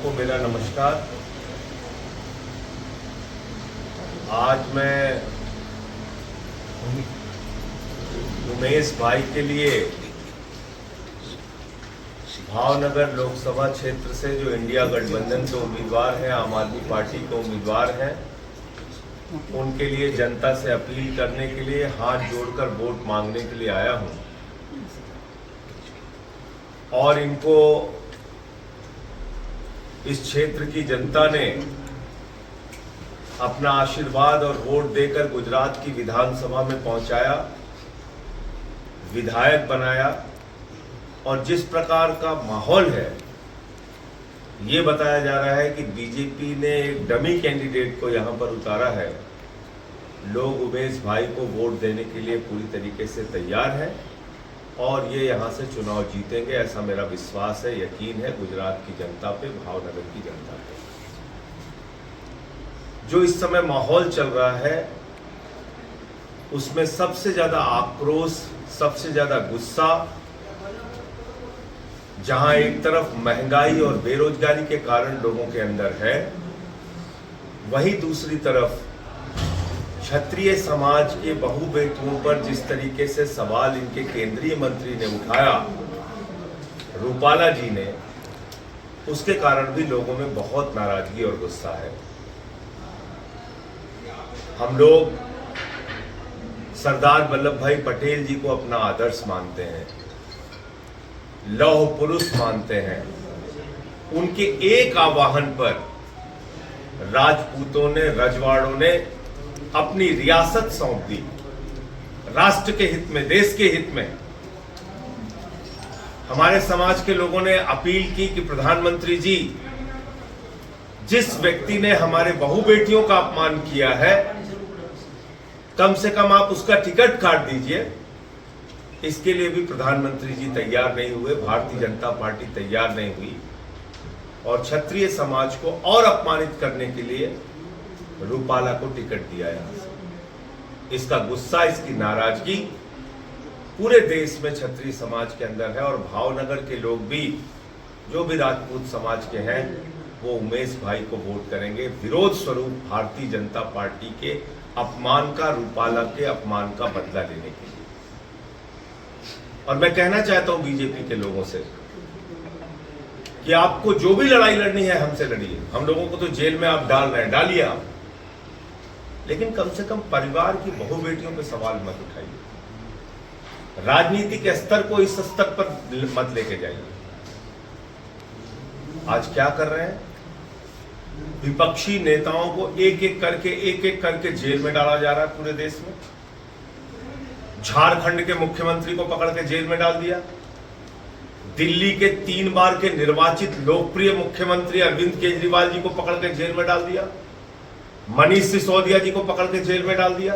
को मेरा नमस्कार। आज मैं उमेश भाई के लिए भावनगर लोकसभा क्षेत्र से जो इंडिया गठबंधन के उम्मीदवार हैं, आम आदमी पार्टी के उम्मीदवार हैं, उनके लिए जनता से अपील करने के लिए हाथ जोड़कर वोट मांगने के लिए आया हूं और इनको इस क्षेत्र की जनता ने अपना आशीर्वाद और वोट देकर गुजरात की विधानसभा में पहुंचाया, विधायक बनाया और जिस प्रकार का माहौल है, ये बताया जा रहा है कि बीजेपी ने एक डमी कैंडिडेट को यहां पर उतारा है। लोग उमेश भाई को वोट देने के लिए पूरी तरीके से तैयार हैं और ये यहाँ से चुनाव जीतेंगे, ऐसा मेरा विश्वास है, यकीन है गुजरात की जनता पे, भावनगर की जनता पे। जो इस समय माहौल चल रहा है उसमें सबसे ज्यादा आक्रोश, सबसे ज्यादा गुस्सा, जहां एक तरफ महंगाई और बेरोजगारी के कारण लोगों के अंदर है, वहीं दूसरी तरफ क्षत्रिय समाज के बहु बेटियों पर जिस तरीके से सवाल इनके केंद्रीय मंत्री ने उठाया, रूपाला जी ने, उसके कारण भी लोगों में बहुत नाराजगी और गुस्सा है। हम लोग सरदार वल्लभ भाई पटेल जी को अपना आदर्श मानते हैं, लौह पुरुष मानते हैं। उनके एक आह्वान पर राजपूतों ने, रजवाड़ों ने अपनी रियासत सौंप दी, राष्ट्र के हित में, देश के हित में। हमारे समाज के लोगों ने अपील की कि प्रधानमंत्री जी, जिस व्यक्ति ने हमारे बहु बेटियों का अपमान किया है, कम से कम आप उसका टिकट काट दीजिए। इसके लिए भी प्रधानमंत्री जी तैयार नहीं हुए, भारतीय जनता पार्टी तैयार नहीं हुई और क्षत्रिय समाज को और अपमानित करने के लिए रूपाला को टिकट दिया है। इसका गुस्सा, इसकी नाराजगी पूरे देश में क्षत्रिय समाज के अंदर है और भावनगर के लोग भी, जो भी राजपूत समाज के हैं, वो उमेश भाई को वोट करेंगे विरोध स्वरूप भारतीय जनता पार्टी के अपमान का, रूपाला के अपमान का बदला लेने के लिए। और मैं कहना चाहता हूं बीजेपी के लोगों से कि आपको जो भी लड़ाई लड़नी है हमसे लड़िए। हम लोगों को तो जेल में आप डाल रहे हैं, डालिए आप, लेकिन कम से कम परिवार की बहु बेटियों पे सवाल मत उठाइए। राजनीतिक स्तर को इस स्तर पर मत लेके जाइए। आज क्या कर रहे हैं? विपक्षी नेताओं को एक एक करके जेल में डाला जा रहा है पूरे देश में। झारखंड के मुख्यमंत्री को पकड़ के जेल में डाल दिया। दिल्ली के 3 बार के निर्वाचित लोकप्रिय मुख्यमंत्री अरविंद केजरीवाल जी को पकड़ के जेल में डाल दिया। मनीष सिसोदिया जी को पकड़ के जेल में डाल दिया।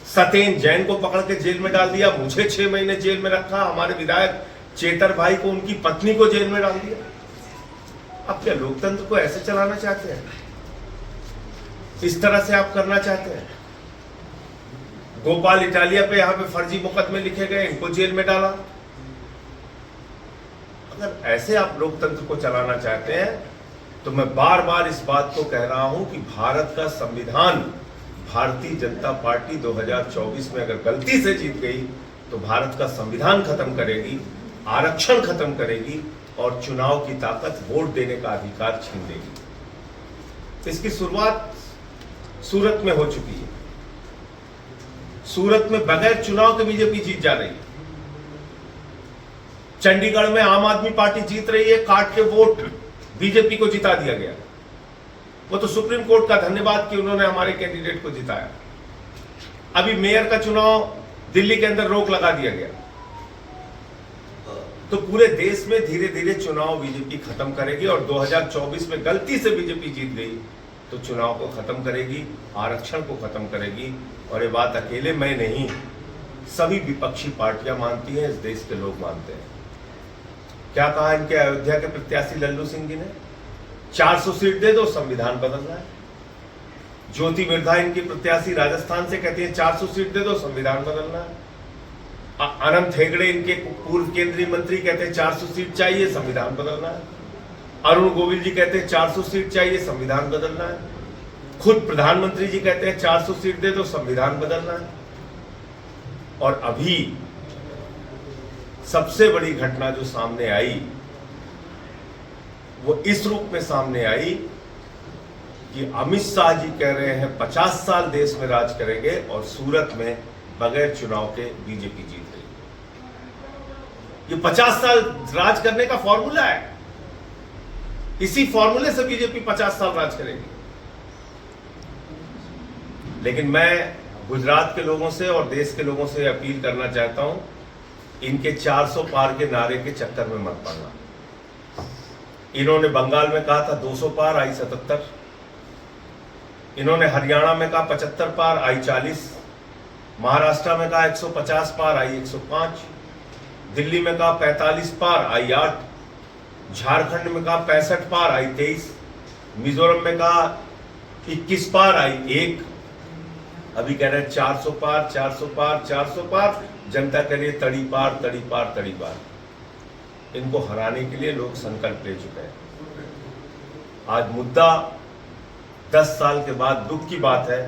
सत्येंद्र जैन को पकड़ के जेल में डाल दिया। मुझे 6 महीने जेल में रखा। हमारे विधायक चेतर भाई को, उनकी पत्नी को जेल में डाल दिया। अब क्या लोकतंत्र को ऐसे चलाना चाहते हैं? इस तरह से आप करना चाहते हैं? गोपाल इटालिया पे यहां पे फर्जी मुकदमे लिखे गए, इनको जेल में डाला। अगर ऐसे आप लोकतंत्र को चलाना चाहते हैं तो मैं बार बार इस बात को कह रहा हूं कि भारत का संविधान, भारतीय जनता पार्टी 2024 में अगर गलती से जीत गई तो भारत का संविधान खत्म करेगी, आरक्षण खत्म करेगी और चुनाव की ताकत, वोट देने का अधिकार छीन लेगी। इसकी शुरुआत सूरत में हो चुकी है। सूरत में बगैर चुनाव के बीजेपी जीत जा रही है। चंडीगढ़ में आम आदमी पार्टी जीत रही है, काट के वोट बीजेपी को जिता दिया गया। वो तो सुप्रीम कोर्ट का धन्यवाद कि उन्होंने हमारे कैंडिडेट को जिताया। अभी मेयर का चुनाव दिल्ली के अंदर रोक लगा दिया गया। तो पूरे देश में धीरे धीरे चुनाव बीजेपी खत्म करेगी और 2024 में गलती से बीजेपी जीत गई तो चुनाव को खत्म करेगी, आरक्षण को खत्म करेगी। और ये बात अकेले मैं नहीं, सभी विपक्षी पार्टियां मानती हैं, इस देश के लोग मानते हैं। क्या कहा इनके अयोध्या के प्रत्याशी लल्लू सिंह जी ने? 400 सीट दे दो, संविधान बदलना है। ज्योति मिर्धा इनकी प्रत्याशी राजस्थान से कहती है 400 सीट दे दो, संविधान बदलना है। अनंत हेगड़े इनके पूर्व केंद्रीय मंत्री कहते हैं 400 सीट चाहिए, संविधान बदलना है। अरुण गोविल जी कहते हैं 400 सीट चाहिए, संविधान बदलना है। खुद प्रधानमंत्री जी कहते हैं 400 सीट दे दो, संविधान बदलना है। और अभी सबसे बड़ी घटना जो सामने आई वो इस रूप में सामने आई कि अमित शाह जी कह रहे हैं 50 साल देश में राज करेंगे और सूरत में बगैर चुनाव के बीजेपी जीत रही। ये 50 साल राज करने का फॉर्मूला है, इसी फॉर्मूले से बीजेपी 50 साल राज करेगी। लेकिन मैं गुजरात के लोगों से और देश के लोगों से अपील करना चाहता हूं, इनके 400 पार के नारे के चक्कर में मत पड़ना। इन्होंने बंगाल में कहा था 200 पार, आई 77। इन्होंने हरियाणा में कहा 75 पार, आई 40। महाराष्ट्र में कहा 150 पार, आई 105। दिल्ली में कहा 45 पार, आई 8। झारखंड में कहा 65 पार, आई 23। मिजोरम में कहा 21 पार, आई 1। अभी कह रहे हैं 400 पार, 400 पार, 400 पार। जनता के लिए तड़ी पार, तड़ी पार, तड़ी पार। इनको हराने के लिए लोग संकल्प ले चुके हैं। आज मुद्दा 10 साल के बाद दुख की बात है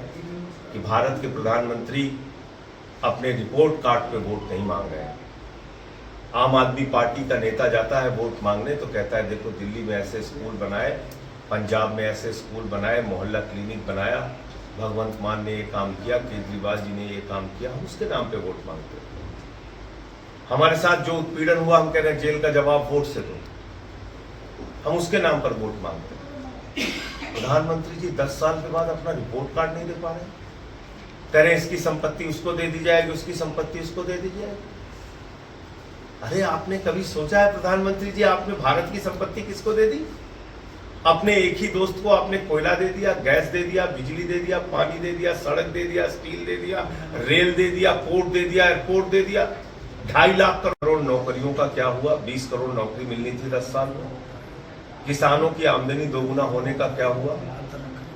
कि भारत के प्रधानमंत्री अपने रिपोर्ट कार्ड पे वोट नहीं मांग रहे हैं। आम आदमी पार्टी का नेता जाता है वोट मांगने तो कहता है देखो दिल्ली में ऐसे स्कूल बनाए, पंजाब में ऐसे स्कूल बनाए, मोहल्ला क्लिनिक बनाया, भगवंत मान ने ये काम किया, केजरीवाल जी ने ये काम किया। हम उसके नाम पे वोट मांगते हैं। हमारे साथ जो उत्पीड़न हुआ हम कह रहे हैं जेल का जवाब वोट से दो, हम उसके नाम पर वोट मांगते हैं। प्रधानमंत्री जी 10 साल के बाद अपना रिपोर्ट कार्ड नहीं दे पा रहे, कह रहे इसकी संपत्ति उसको दे दी जाएगी, उसकी संपत्ति उसको दे दी जाएगी। अरे आपने कभी सोचा है प्रधानमंत्री जी आपने भारत की संपत्ति किसको दे दी? अपने एक ही दोस्त को आपने कोयला दे दिया, गैस दे दिया, बिजली दे दिया, पानी दे दिया, सड़क दे दिया, स्टील दे दिया, रेल दे दिया, पोर्ट दे दिया, एयरपोर्ट दे दिया। 2.5 लाख करोड़ नौकरियों का क्या हुआ? 20 करोड़ नौकरी मिलनी थी 10 साल में। किसानों की आमदनी दोगुना होने का क्या हुआ?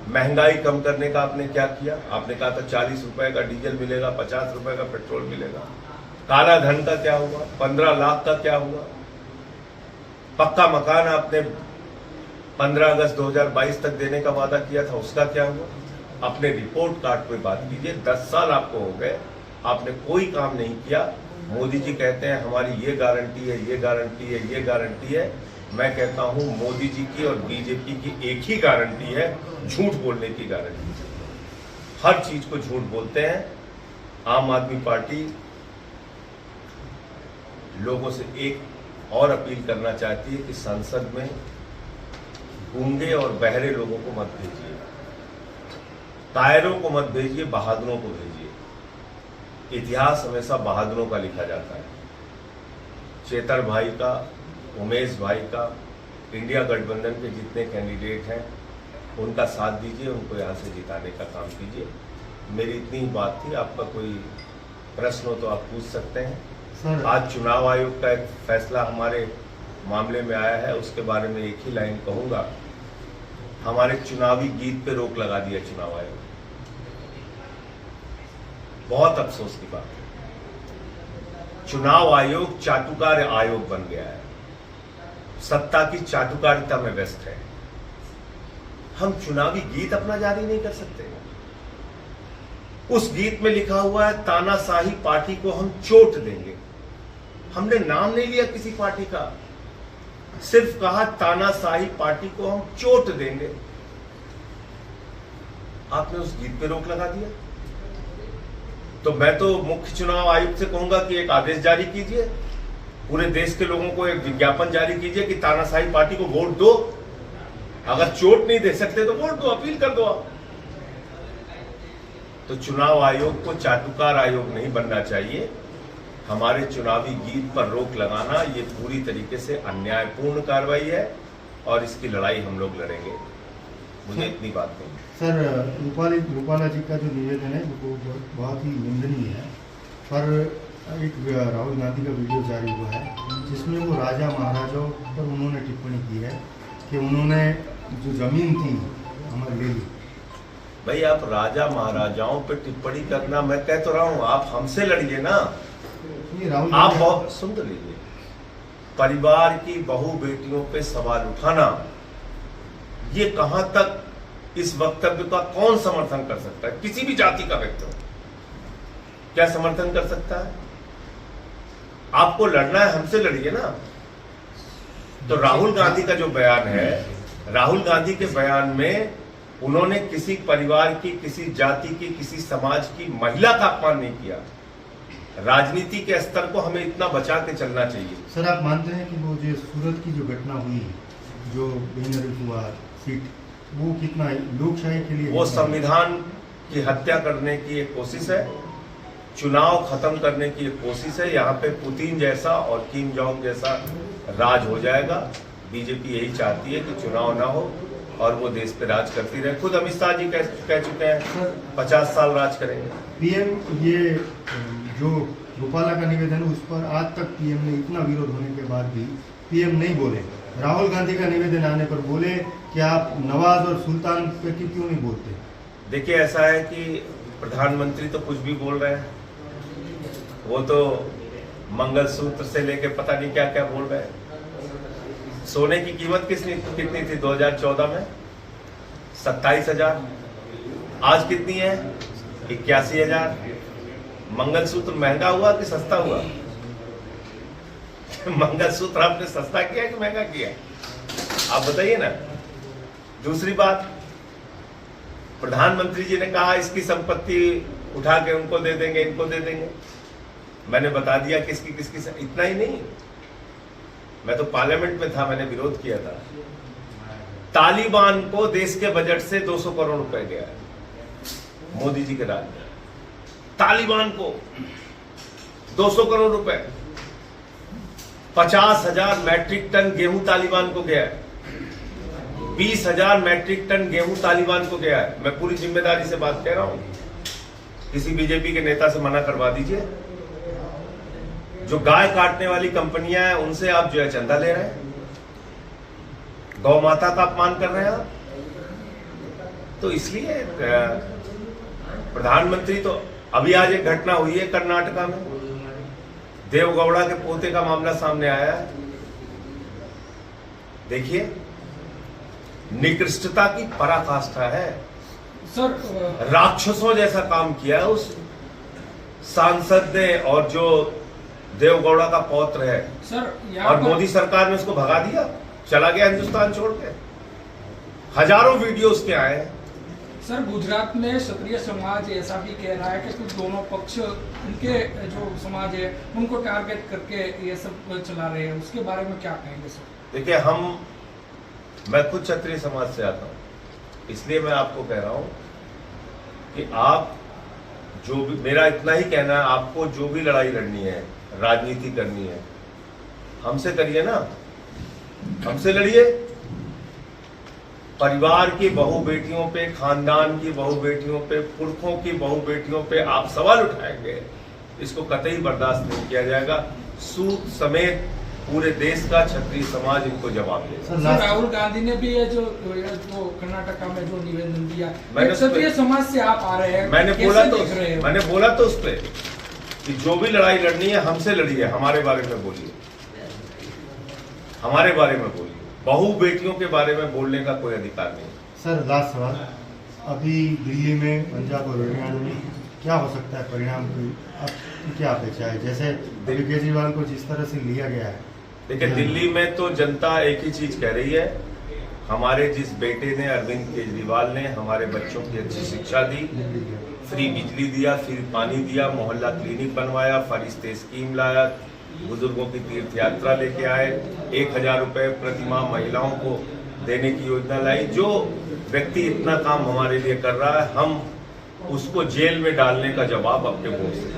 महंगाई कम करने का आपने क्या किया? आपने कहा था 40 रुपए का डीजल मिलेगा, 50 रुपए का पेट्रोल मिलेगा। काला धन का क्या हुआ? 15 लाख का क्या हुआ? पक्का मकान आपने 15 अगस्त 2022 तक देने का वादा किया था, उसका क्या हुआ? अपने रिपोर्ट कार्ड पे बात कीजिए। 10 साल आपको हो गए, आपने कोई काम नहीं किया। मोदी जी कहते हैं हमारी ये गारंटी है, ये गारंटी है, ये गारंटी है। मैं कहता हूं मोदी जी की और बीजेपी की एक ही गारंटी है, झूठ बोलने की गारंटी। हर चीज को झूठ बोलते हैं। आम आदमी पार्टी लोगों से एक और अपील करना चाहती है कि संसद में गूंगे और बहरे लोगों को मत भेजिए, कायरों को मत भेजिए, बहादुरों को भेजिए। इतिहास हमेशा बहादुरों का लिखा जाता है। चेतर भाई का, उमेश भाई का, इंडिया गठबंधन के जितने कैंडिडेट हैं उनका साथ दीजिए, उनको यहाँ से जिताने का काम कीजिए। मेरी इतनी ही बात थी। आपका कोई प्रश्न हो तो आप पूछ सकते हैं। आज चुनाव आयोग का एक फैसला हमारे मामले में आया है, उसके बारे में एक ही लाइन कहूंगा। हमारे चुनावी गीत पे रोक लगा दिया चुनाव आयोग। बहुत अफसोस की बात है। चुनाव आयोग चाटुकार आयोग बन गया है, सत्ता की चाटुकारिता में व्यस्त है। हम चुनावी गीत अपना जारी नहीं कर सकते। उस गीत में लिखा हुआ है तानाशाही पार्टी को हम चोट देंगे। हमने नाम नहीं लिया किसी पार्टी का, सिर्फ कहा तानाशाही पार्टी को हम चोट देंगे। आपने उस गीत पे रोक लगा दिया। तो मैं तो मुख्य चुनाव आयुक्त से कहूंगा कि एक आदेश जारी कीजिए, पूरे देश के लोगों को एक विज्ञापन जारी कीजिए कि तानाशाही पार्टी को वोट दो। अगर चोट नहीं दे सकते तो वोट दो, अपील कर दो आप। तो चुनाव आयोग को चाटुकार आयोग नहीं बनना चाहिए। हमारे चुनावी गीत पर रोक लगाना ये पूरी तरीके से अन्यायपूर्ण कार्रवाई है और इसकी लड़ाई हम लोग लड़ेंगे। मुझे इतनी बात नहीं। सर, रूपाला जी का जो निवेदन है वो बहुत ही निंदनीय है, पर एक राहुल गांधी का वीडियो जारी हुआ है जिसमें वो राजा महाराजाओं पर उन्होंने टिप्पणी की है कि उन्होंने जो जमीन थी हमारे ले ली। भाई आप राजा महाराजाओं पर टिप्पणी करना, मैं कह तो रहा हूं आप हमसे लड़िए ना। आप बहुत सुन तो लीजिए, परिवार की बहु बेटियों पे सवाल उठाना, ये कहां तक इस वक्तव्य का कौन समर्थन कर सकता है? किसी भी जाति का व्यक्ति हो, क्या समर्थन कर सकता है? आपको लड़ना है, हमसे लड़िए ना। तो राहुल गांधी का जो बयान है, राहुल गांधी के बयान में उन्होंने किसी परिवार की, किसी जाति की, किसी समाज की महिला का अपमान नहीं किया। राजनीति के स्तर को हमें इतना बचा के चलना चाहिए। सर, आप मानते हैं कि वो जो सूरत की जो घटना हुई, जो बेनर हुआ सीट, वो कितना लोकशाही के लिए, वो संविधान की हत्या करने की एक कोशिश है, चुनाव खत्म करने की एक कोशिश है। यहाँ पे पुतिन जैसा और किम जोंग जैसा राज हो जाएगा। बीजेपी यही चाहती है कि चुनाव ना हो और वो देश पे राज करती रहे। खुद अमित शाह जी कह चुके हैं 50 साल राज करेंगे। पीएम, ये जो रूपाला का निवेदन है, उस पर आज तक पीएम ने इतना विरोध होने के बाद भी पीएम नहीं बोले। राहुल गांधी का निवेदन आने पर बोले कि आप नवाज और सुल्तान पे क्यों नहीं बोलते? देखिए, ऐसा है कि प्रधानमंत्री तो कुछ भी बोल रहे हैं, वो तो मंगलसूत्र से लेके पता नहीं क्या क्या बोल रहे हैं। सोने की कीमत कितनी थी 2014 में? 27,000। आज कितनी है? 81,000। मंगलसूत्र महंगा हुआ कि सस्ता हुआ? मंगलसूत्र आपने सस्ता किया कि महंगा किया? आप बताइए ना। दूसरी बात, प्रधानमंत्री जी ने कहा इसकी संपत्ति उठा के उनको दे देंगे, इनको दे देंगे। मैंने बता दिया किसकी किसकी। इतना ही नहीं, मैं तो पार्लियामेंट में था, मैंने विरोध किया था। तालिबान को देश के बजट से 200 करोड़ रुपए गया है मोदी जी के राज में। तालिबान को 200 करोड़ रुपए। 50,000 मैट्रिक टन गेहूं तालिबान को गया है। 20,000 मैट्रिक टन गेहूं तालिबान को गया है। मैं पूरी जिम्मेदारी से बात कह रहा हूं, किसी बीजेपी के नेता से मना करवा दीजिए। जो गाय काटने वाली कंपनियां हैं, उनसे आप जो है चंदा ले रहे हैं, गौ माता का अपमान कर रहे हैं आप। तो इसलिए प्रधानमंत्री तो, अभी आज एक घटना हुई है कर्नाटका में, देवगौड़ा के पोते का मामला सामने आया है। देखिए, निकृष्टता की पराकाष्ठा है सर। राक्षसों जैसा काम किया है उस सांसद ने, और जो देवगौड़ा का पौत्र है सर, और मोदी सरकार ने उसको भगा दिया, चला गया हिंदुस्तान छोड़ के। हजारों वीडियो उसके आए हैं। सर, गुजरात में क्षत्रिय समाज ऐसा भी कह रहा है कि कुछ दोनों पक्ष, उनके जो समाज है उनको टारगेट करके ये सब चला रहे हैं, उसके बारे में क्या कहेंगे सर? देखिए, मैं खुद क्षत्रिय समाज से आता हूं, इसलिए मैं आपको कह रहा हूं कि आप जो भी, मेरा इतना ही कहना है, आपको जो भी लड़ाई लड़नी है, राजनीति करनी है, हमसे करिए ना, हमसे लड़िए। परिवार की बहु बेटियों पे, खानदान की बहु बेटियों पे, पुरखों की बहु बेटियों पे आप सवाल उठाएंगे, इसको कतई बर्दाश्त नहीं किया जाएगा। सूद समेत पूरे देश का क्षत्रिय समाज इनको जवाब देगा। सर, राहुल गांधी ने भी ये जो कर्नाटका में जो निवेदन दिया, क्षत्रिय समाज से आप आ रहे हैं, मैंने बोला तो उस पर कि जो भी लड़ाई लड़नी है हमसे लड़िए, हमारे बारे में बोलिए, हमारे बारे में बोलिए। बहु बेटियों के बारे में बोलने का कोई अधिकार नहीं। सर, लास्ट सवाल, अभी दिल्ली में, पंजाब और हरियाणा में क्या हो सकता है परिणाम की आपकी क्या अपेक्षा है? जैसे अभी केजरीवाल को जिस तरह से लिया गया है। देखिए, दिल्ली में तो जनता एक ही चीज कह रही है, हमारे जिस बेटे ने, अरविंद केजरीवाल ने हमारे बच्चों की अच्छी शिक्षा दी, फ्री बिजली दिया, फ्री पानी दिया, मोहल्ला क्लिनिक बनवाया, फरिश्ते स्कीम लाया, बुजुर्गों की तीर्थ यात्रा लेके आए, 1,000 रुपए प्रति माह महिलाओं को देने की योजना लाई। जो व्यक्ति इतना काम हमारे लिए कर रहा है, हम उसको जेल में डालने का जवाब अपने वोट से